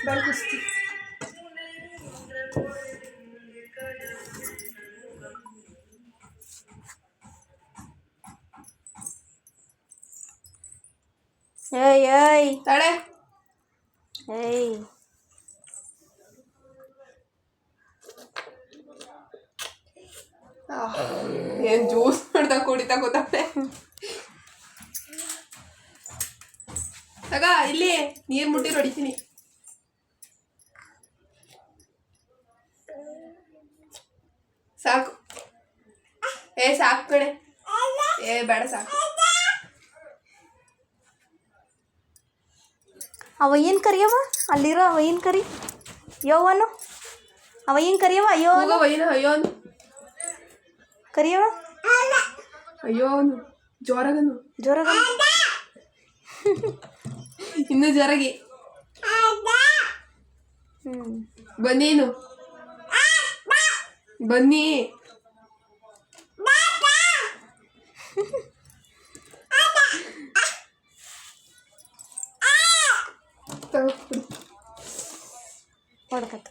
ಬಾಳ್ ಕುಸ್ತಿ. ಏಯ್ ಏಯ್ ತಾಳೆ ಏಯ್ ಏನ್ ಜ್ಯೂಸ್ ಮಾಡ್ತಾ ಕುಡಿತಾ ಕೂತಾಳೆ. ತಗ ಇಲ್ಲಿ ನೀರ್ ಮುಟ್ಟಿ ಹೊಡಿತೀನಿ. ಸಾಕು. ಸಾಕು ಕಡೆ. ಬೇಡ ಸಾಕು. ಅವ ಏನು ಕರಿಯವ ಅಲ್ಲಿರೋ ಅವ ಏನು ಕರಿ ಯೋವನು ಅವ ಏನು ಕರಿಯವ ಅಯ್ಯೋ ಅಯ್ಯೋ ಕರಿಯವ ಅಯ್ಯೋ ಜೋರಾಗನು ಜೋರಾಗ ಇನ್ನು ಜೋರಾಗಿ ಬನ್ನೇನು ಬನ್ನಿ. ಹೊಡ್ಕತ್ತ